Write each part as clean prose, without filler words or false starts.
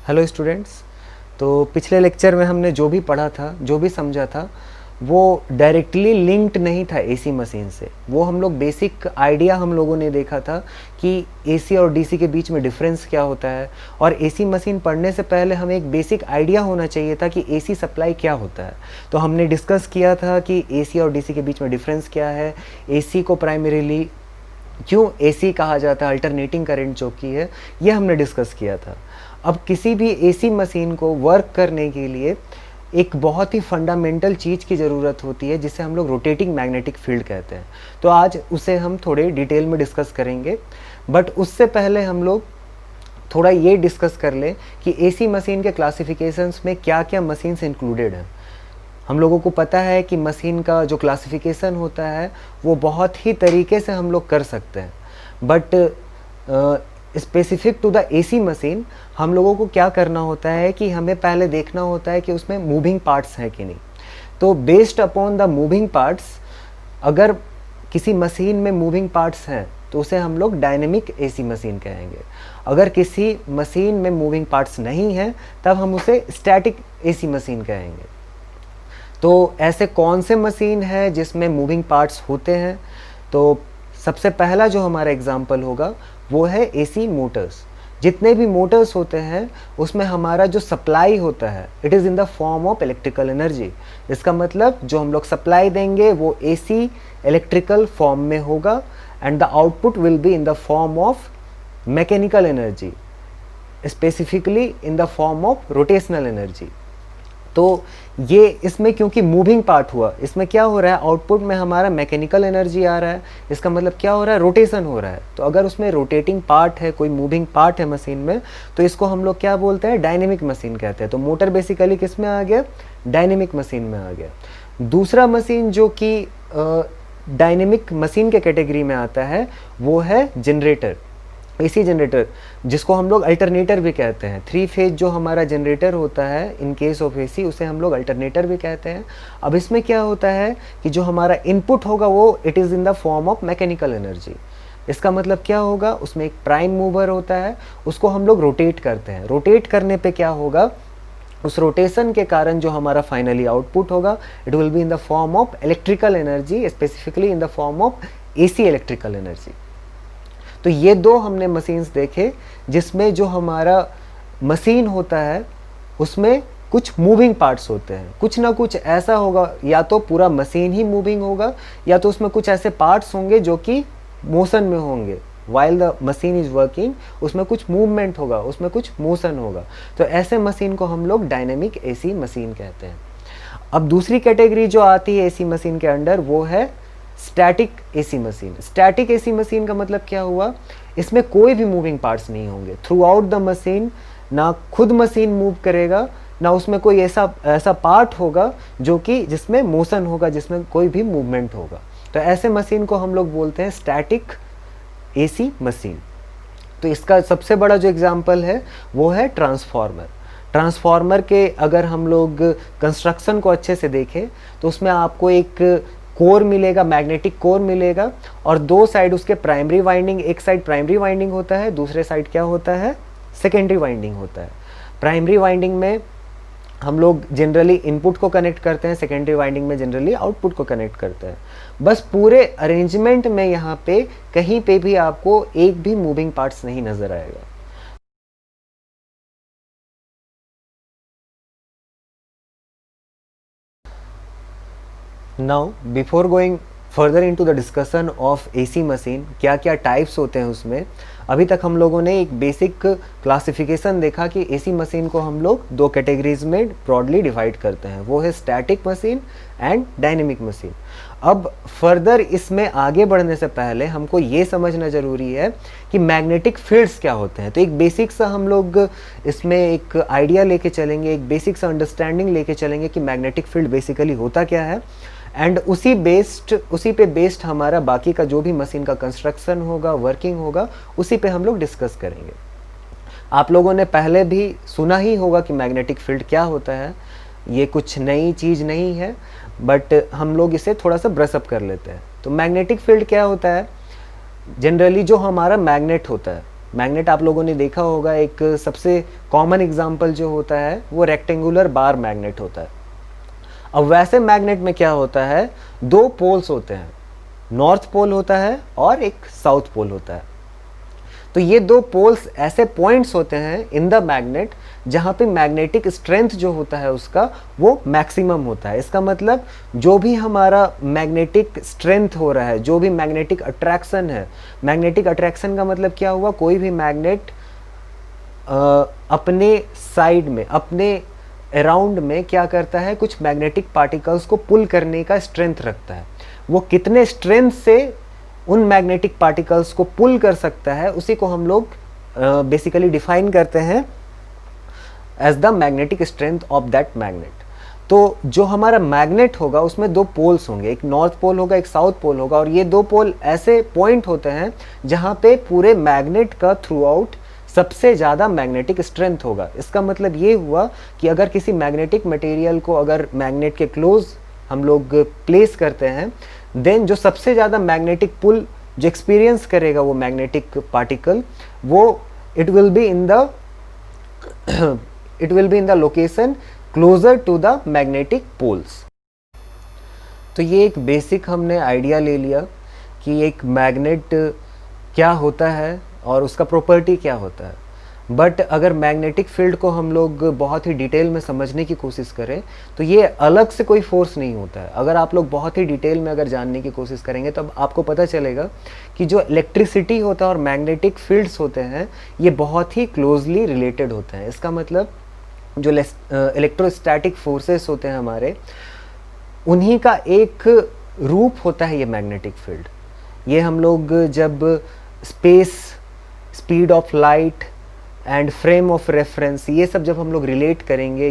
Hello students. तो पिछले lecture में हमने जो भी पढ़ा था, जो भी समझा था, वो डायरेक्टली लिंक्ड नहीं था एसी मशीन से। वो हम लोग बेसिक आइडिया हम लोगों ने देखा था कि एसी और डीसी के बीच में डिफरेंस क्या होता है, और एसी मशीन पढ़ने से पहले हमें एक बेसिक आइडिया होना चाहिए था कि एसी सप्लाई क्या होता है। तो हमने डिस्कस किया था कि एसी और डीसी के बीच में डिफरेंस क्या है, एसी को प्राइमरीली क्यों एसी कहा जाता है, अल्टरनेटिंग करंट जो की है, ये हमने डिस्कस किया था। अब किसी भी एसी मशीन को वर्क करने के लिए एक बहुत ही फंडामेंटल चीज़ की ज़रूरत होती है जिसे हम लोग रोटेटिंग मैग्नेटिक फील्ड कहते हैं। तो आज उसे हम थोड़े डिटेल में डिस्कस करेंगे, बट उससे पहले हम लोग थोड़ा ये डिस्कस कर लें कि एसी मशीन के क्लासिफिकेशंस में क्या क्या मशीन्स इंक्लूडेड हैं। हम लोगों को पता है कि मशीन का जो क्लासिफिकेशन होता है वो बहुत ही तरीके से हम लोग कर सकते हैं, but specific to the AC machine हम लोगों को क्या करना होता है कि हमें पहले देखना होता है कि उसमें मूविंग पार्ट्स हैं कि नहीं। तो based upon the moving parts, अगर किसी मशीन में मूविंग पार्ट्स हैं तो उसे हम लोग डायनेमिक एसी मशीन कहेंगे। अगर किसी मशीन में मूविंग पार्ट्स नहीं हैं तब हम उसे स्टैटिक एसी मशीन कहेंगे। तो ऐसे कौन से मशीन है जिसमें मूविंग पार्ट्स होते हैं? तो सबसे पहला जो हमारा एग्जाम्पल होगा वो है एसी मोटर्स। जितने भी मोटर्स होते हैं उसमें हमारा जो सप्लाई होता है it is in the form of electrical energy. इसका मतलब जो हम लोग सप्लाई देंगे वो एसी इलेक्ट्रिकल फॉर्म में होगा, and the output will be in the form of mechanical energy, specifically in the form of rotational energy. तो ये इसमें क्योंकि मूविंग पार्ट हुआ, इसमें क्या हो रहा है, आउटपुट में हमारा मैकेनिकल एनर्जी आ रहा है। इसका मतलब क्या हो रहा है, रोटेशन हो रहा है। तो अगर उसमें रोटेटिंग पार्ट है, कोई मूविंग पार्ट है मशीन में, तो इसको हम लोग क्या बोलते हैं, डायनेमिक मशीन कहते हैं। तो मोटर बेसिकली किस में आ गया, डायनेमिक मशीन में आ गया। दूसरा मशीन जो कि डायनेमिक मशीन के कैटेगरी में आता है वो है जनरेटर, एसी जनरेटर, जिसको हम लोग अल्टरनेटर भी कहते हैं। 3 फेज जो हमारा जनरेटर होता है इन केस ऑफ एसी, उसे हम लोग अल्टरनेटर भी कहते हैं। अब इसमें क्या होता है कि जो हमारा इनपुट होगा वो it is in the form of mechanical energy. इसका मतलब क्या होगा, उसमें एक प्राइम मूवर होता है, उसको हम लोग रोटेट करते हैं। रोटेट करने पे क्या होगा, उस रोटेशन के कारण जो हमारा फाइनली आउटपुट होगा it will be in the form of electrical energy, specifically in the form of AC electrical energy. तो ये दो हमने मशीन्स देखे जिसमें जो हमारा मशीन होता है उसमें कुछ मूविंग पार्ट्स होते हैं। कुछ ना कुछ ऐसा होगा, या तो पूरा मशीन ही मूविंग होगा या तो उसमें कुछ ऐसे पार्ट्स होंगे जो कि मोशन में होंगे। While the machine is working उसमें कुछ मूवमेंट होगा, उसमें कुछ मोशन होगा। तो ऐसे मशीन को हम लोग डायनेमिक एसी मशीन कहते हैं। अब दूसरी कैटेगरी जो आती है एसी मशीन के अंडर वो है static AC machine. Static AC machine का मतलब क्या हुआ, इसमें कोई भी मूविंग पार्ट्स नहीं होंगे थ्रू आउट द मशीन। ना खुद मशीन मूव करेगा, ना उसमें कोई ऐसा पार्ट होगा जो कि जिसमें मोशन होगा, जिसमें कोई भी मूवमेंट होगा। तो ऐसे मशीन को हम लोग बोलते हैं स्टैटिक एसी मशीन। तो इसका सबसे बड़ा जो एग्जाम्पल है वो है ट्रांसफार्मर। ट्रांसफार्मर के अगर हम लोग कंस्ट्रक्शन को अच्छे से देखें तो उसमें आपको एक कोर मिलेगा, मैग्नेटिक कोर मिलेगा, और दो साइड उसके प्राइमरी वाइंडिंग, एक साइड प्राइमरी वाइंडिंग होता है, दूसरे साइड क्या होता है, सेकेंडरी वाइंडिंग होता है। प्राइमरी वाइंडिंग में हम लोग जनरली इनपुट को कनेक्ट करते हैं, सेकेंडरी वाइंडिंग में जनरली आउटपुट को कनेक्ट करते हैं। बस पूरे अरेंजमेंट में यहाँ पे कहीं पे भी आपको एक भी मूविंग पार्ट्स नहीं नजर आएगा। Now before going further into the discussion of AC machine, क्या क्या टाइप्स होते हैं उसमें, अभी तक हम लोगों ने एक बेसिक क्लासिफिकेशन देखा कि एसी मशीन को हम लोग दो कैटेगरीज में ब्रॉडली डिवाइड करते हैं, वो है static machine and dynamic machine. अब फर्दर इसमें आगे बढ़ने से पहले हमको ये समझना ज़रूरी है कि मैग्नेटिक फील्ड्स क्या होते हैं। तो एक बेसिक सा हम लोग इसमें एक आइडिया लेके चलेंगे, एक बेसिक सा अंडरस्टैंडिंग लेके चलेंगे कि मैग्नेटिक फील्ड बेसिकली होता क्या है, एंड उसी पे बेस्ड हमारा बाकी का जो भी मशीन का कंस्ट्रक्शन होगा, वर्किंग होगा, उसी पे हम लोग डिस्कस करेंगे। आप लोगों ने पहले भी सुना ही होगा कि मैग्नेटिक फील्ड क्या होता है, ये कुछ नई चीज़ नहीं है, बट हम लोग इसे थोड़ा सा ब्रशअप कर लेते हैं। तो मैग्नेटिक फील्ड क्या होता है, जनरली जो हमारा मैग्नेट होता है मैग्नेट आप लोगों ने देखा होगा, एक सबसे कॉमन एग्जांपल जो होता है वो रेक्टेंगुलर बार मैग्नेट होता है। अब वैसे मैग्नेट में क्या होता है, दो पोल्स होते हैं, नॉर्थ पोल होता है और एक साउथ पोल होता है। तो ये दो पोल्स ऐसे पॉइंट्स होते हैं इन द मैग्नेट जहाँ पे मैग्नेटिक स्ट्रेंथ जो होता है उसका वो मैक्सिमम होता है। इसका मतलब जो भी हमारा मैग्नेटिक स्ट्रेंथ हो रहा है, जो भी मैग्नेटिक अट्रैक्शन है, मैग्नेटिक अट्रैक्शन का मतलब क्या हुआ, कोई भी मैग्नेट अपने साइड में, अपने अराउंड में क्या करता है, कुछ मैग्नेटिक पार्टिकल्स को पुल करने का स्ट्रेंथ रखता है। वो कितने स्ट्रेंथ से उन मैग्नेटिक पार्टिकल्स को पुल कर सकता है उसी को हम लोग बेसिकली डिफाइन करते हैं as the magnetic strength of that magnet. तो जो हमारा मैग्नेट होगा उसमें दो पोल्स होंगे, एक नॉर्थ पोल होगा, एक साउथ पोल होगा, और ये दो पोल ऐसे पॉइंट होते हैं जहाँ पे पूरे मैग्नेट का थ्रू आउट सबसे ज़्यादा मैग्नेटिक स्ट्रेंथ होगा। इसका मतलब ये हुआ कि अगर किसी मैग्नेटिक मटेरियल को अगर मैग्नेट के क्लोज हम लोग प्लेस करते हैं, देन जो सबसे ज़्यादा मैग्नेटिक पुल जो एक्सपीरियंस करेगा वो मैग्नेटिक पार्टिकल, वो it will be in the location closer to the magnetic poles. तो ये एक बेसिक हमने आइडिया ले लिया कि एक मैग्नेट क्या होता है और उसका प्रॉपर्टी क्या होता है। बट अगर मैग्नेटिक फील्ड को हम लोग बहुत ही डिटेल में समझने की कोशिश करें तो ये अलग से कोई फोर्स नहीं होता है। अगर आप लोग बहुत ही डिटेल में अगर जानने की कोशिश करेंगे तो आपको पता चलेगा कि जो इलेक्ट्रिसिटी होता है और मैग्नेटिक फील्ड्स होते हैं ये बहुत ही क्लोजली रिलेटेड होते हैं। इसका मतलब जो इलेक्ट्रोस्टैटिक फोर्सेस होते हैं हमारे, उन्हीं का एक रूप होता है ये मैग्नेटिक फील्ड। ये हम लोग जब space, speed of light and frame of reference, ये सब जब हम लोग रिलेट करेंगे,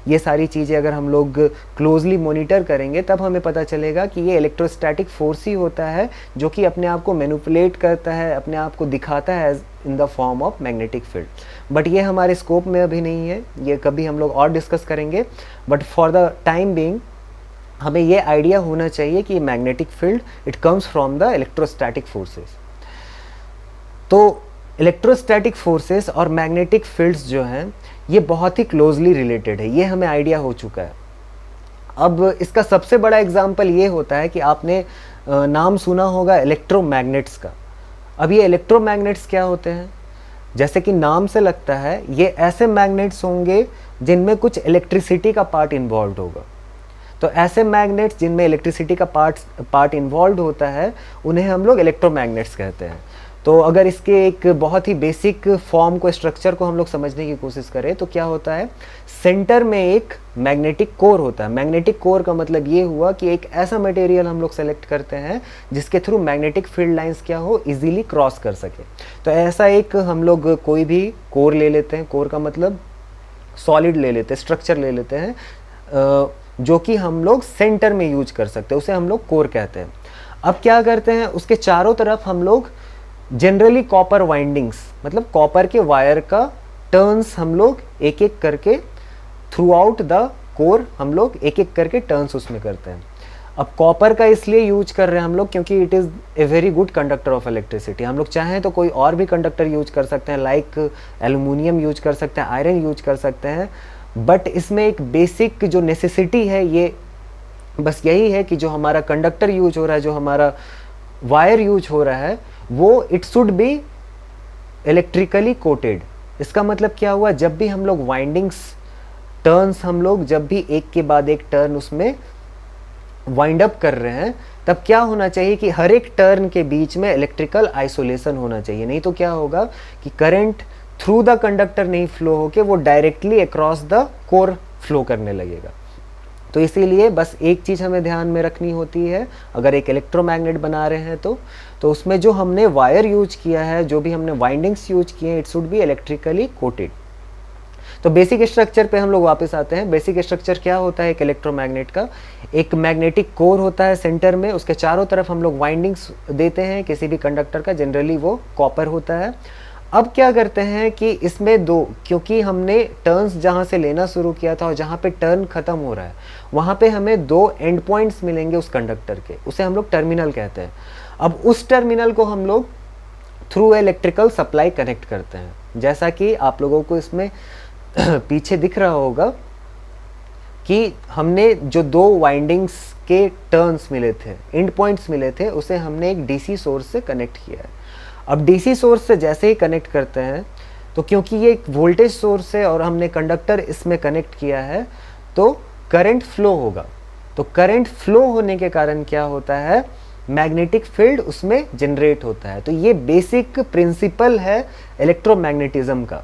ये सारी चीज़ें अगर हम लोग क्लोजली मॉनिटर करेंगे तब हमें पता चलेगा कि ये इलेक्ट्रोस्टैटिक फोर्स ही होता है जो कि अपने आप को मैनिपुलेट करता है, अपने आप को दिखाता है in the form of magnetic field. But ये हमारे स्कोप में अभी नहीं है, ये कभी हम लोग और डिस्कस करेंगे। But for the time being हमें ये आइडिया होना चाहिए कि magnetic field it comes from the electrostatic forces. तो इलेक्ट्रोस्टैटिक फोर्सेस और मैग्नेटिक फील्ड्स जो हैं ये बहुत ही क्लोजली रिलेटेड है, ये हमें आइडिया हो चुका है। अब इसका सबसे बड़ा एग्जांपल ये होता है कि आपने नाम सुना होगा इलेक्ट्रोमैग्नेट्स का। अब ये इलेक्ट्रोमैग्नेट्स क्या होते हैं, जैसे कि नाम से लगता है ये ऐसे मैग्नेट्स होंगे जिनमें कुछ इलेक्ट्रिसिटी का पार्ट इन्वॉल्व होगा। तो ऐसे मैग्नेट्स जिनमें इलेक्ट्रिसिटी का पार्ट इन्वॉल्व होता है उन्हें हम लोग इलेक्ट्रोमैग्नेट्स कहते हैं। तो अगर इसके एक बहुत ही बेसिक फॉर्म को, स्ट्रक्चर को हम लोग समझने की कोशिश करें तो क्या होता है, सेंटर में एक मैग्नेटिक कोर होता है। मैग्नेटिक कोर का मतलब ये हुआ कि एक ऐसा मटेरियल हम लोग सेलेक्ट करते हैं जिसके थ्रू मैग्नेटिक फील्ड लाइंस क्या हो, इजीली क्रॉस कर सके। तो ऐसा एक हम लोग कोई भी कोर ले लेते हैं, कोर का मतलब सॉलिड ले लेते हैं, स्ट्रक्चर ले लेते हैं जो कि हम लोग सेंटर में यूज कर सकते हैं, उसे हम लोग कोर कहते हैं। अब क्या करते हैं, उसके चारों तरफ हम लोग जनरली कॉपर वाइंडिंग्स, मतलब कॉपर के वायर का टर्न्स हम लोग एक एक करके थ्रू आउट द कोर हम लोग एक एक करके टर्न्स उसमें करते हैं। अब कॉपर का इसलिए यूज कर रहे हैं हम लोग क्योंकि it is a very good conductor of electricity. हम लोग चाहें तो कोई और भी कंडक्टर यूज कर सकते हैं, लाइक एल्युमिनियम यूज कर सकते हैं, आयरन यूज कर सकते हैं। बट इसमें एक बेसिक जो नेसेसिटी है ये बस यही है कि जो हमारा कंडक्टर यूज हो रहा है, जो हमारा वायर यूज हो रहा है, वो it should be electrically coated. इसका मतलब क्या हुआ, जब भी हम लोग वाइंडिंग्स टर्न्स हम लोग जब भी एक के बाद एक टर्न उसमें वाइंड अप कर रहे हैं तब क्या होना चाहिए कि हर एक टर्न के बीच में इलेक्ट्रिकल आइसोलेशन होना चाहिए। नहीं तो क्या होगा कि करंट थ्रू द कंडक्टर नहीं फ्लो होके वो directly across the core flow करने लगेगा। तो इसीलिए बस एक चीज़ हमें ध्यान में रखनी होती है, अगर एक इलेक्ट्रोमैग्नेट बना रहे हैं तो उसमें जो हमने वायर यूज किया है, जो भी हमने वाइंडिंग्स यूज किए हैं, it should be electrically coated. तो बेसिक स्ट्रक्चर पे हम लोग वापस आते हैं। बेसिक स्ट्रक्चर क्या होता है एक इलेक्ट्रोमैग्नेट का, एक मैग्नेटिक कोर होता है सेंटर में, उसके चारों तरफ हम लोग वाइंडिंग्स देते हैं किसी भी कंडक्टर का, जनरली वो कॉपर होता है। अब क्या करते हैं कि इसमें दो, क्योंकि हमने टर्न्स जहाँ से लेना शुरू किया था और जहाँ पे टर्न ख़त्म हो रहा है वहाँ पे हमें दो एंड पॉइंट्स मिलेंगे उस कंडक्टर के, उसे हम लोग टर्मिनल कहते हैं। अब उस टर्मिनल को हम लोग थ्रू इलेक्ट्रिकल सप्लाई कनेक्ट करते हैं। जैसा कि आप लोगों को इसमें पीछे दिख रहा होगा कि हमने जो 2 वाइंडिंग्स के टर्न्स मिले थे, एंड पॉइंट्स मिले थे, उसे हमने एक डीसी सोर्स से कनेक्ट किया है। अब डीसी सोर्स से जैसे ही कनेक्ट करते हैं, तो क्योंकि ये एक वोल्टेज सोर्स है और हमने कंडक्टर इसमें कनेक्ट किया है, तो करंट फ्लो होगा। तो करंट फ्लो होने के कारण क्या होता है, मैग्नेटिक फील्ड उसमें जनरेट होता है। तो ये बेसिक प्रिंसिपल है इलेक्ट्रोमैग्नेटिज्म का।